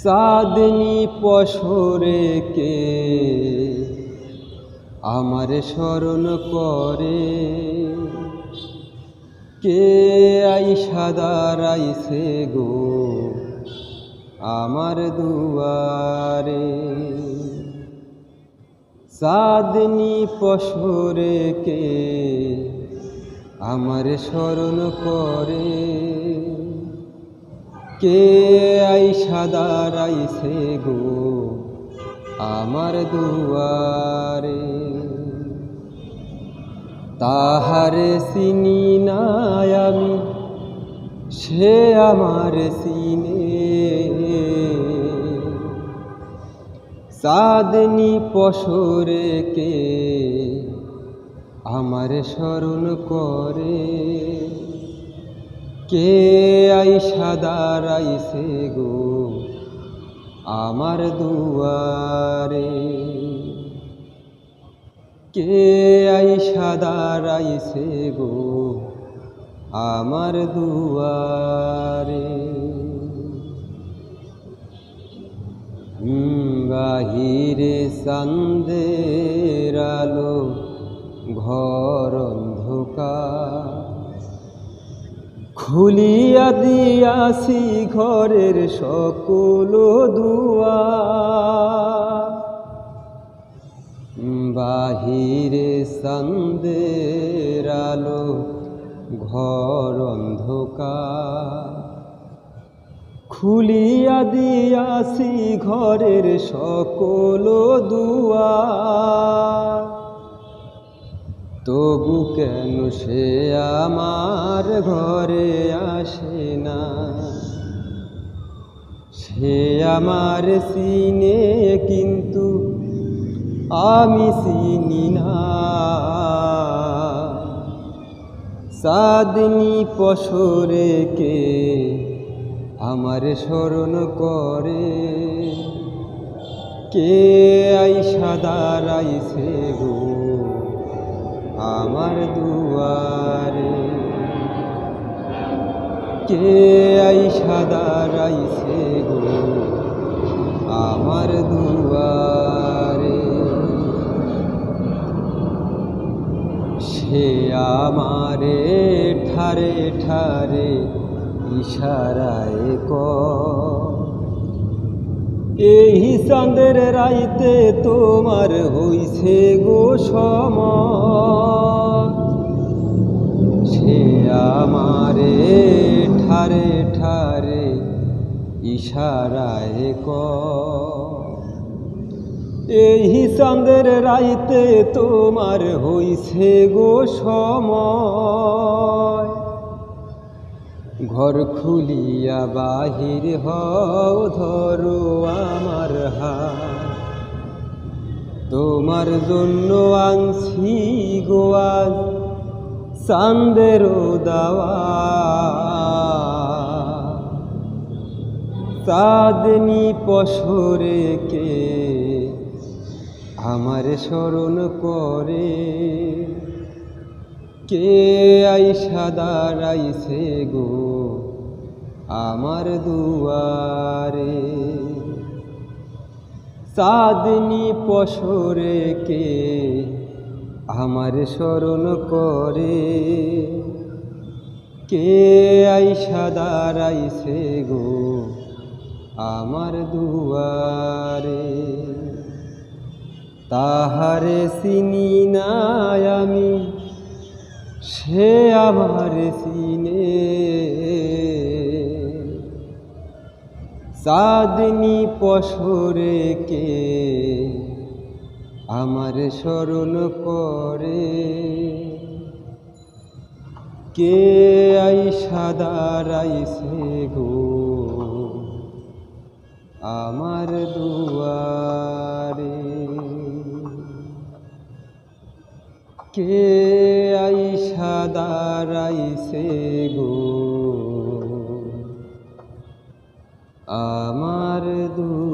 চাঁদনি পশরে কে আমার স্মরণ করে, কে আইসা দাঁড়াইছে গো আমার দুয়ারে। চাঁদনি পশরে কে আমার স্মরণ করে, কে আইসা দাঁড়াইছে গো আমার দুয়ারে। তাহারে চিনি নাই আমি, সে আমার চিনে। চাঁদনি পশরে কে আমার স্মরণ করে, কে আইসা দাঁড়াইছে গো আমার দুয়ারে। কে আইসা দাঁড়াইছে গো আমার দুয়ারে। বাহিরে চাঁদের আলো, ঘর অন্ধকার, খুলিয়া দিয়াছি ঘরের সকল দুয়ার। বাহিরে চাঁদের আলো, ঘর অন্ধকার, খুলিয়া দিয়াছি ঘরের সকল দুয়ার। তবু কেন সে আমার ঘরে আসে না, সে আমার চিনে কিন্তু আমি চিনি না। চাঁদনি পশরে কে আমার স্মরণ করে, কে আইসা দাঁড়াইছে গো আমার দুয়ারে। কে আইসা দাঁড়াইছে গো আমার দুয়ারে। সে আমারে ঠারে ঠারে ইশারায় এই চাঁদের রাইতে তোমার হইছে গো সময়। সে আমারে ঠারে ঠারে ইশারায় এই চাঁদের রাইতে তোমার হইছে গো সময়। ঘর খুলিয়া বাহির হও, ধরো আমার হাত, তোমার জন্য আনছি গো আজ চাঁদেরও দাওয়াত। চাঁদনি পশরে কে আমার স্মরণ করে, কে আইসা দাঁড়াইছে গো আমার দুয়ারে। চাঁদনি পশরে কে আমার স্মরণ করে, কে আইসা দাঁড়াইছে গো আমার দুয়ারে। তাহারে চিনি নাই আমি, সে আমার চিনে। চাঁদনি পশরে কে আমার স্মরণ করে, কে আইসা দাঁড়াইছে গো আমার দুয়ারে। কে আইসা দাঁড়াইছে গো আমার দুয়ারে।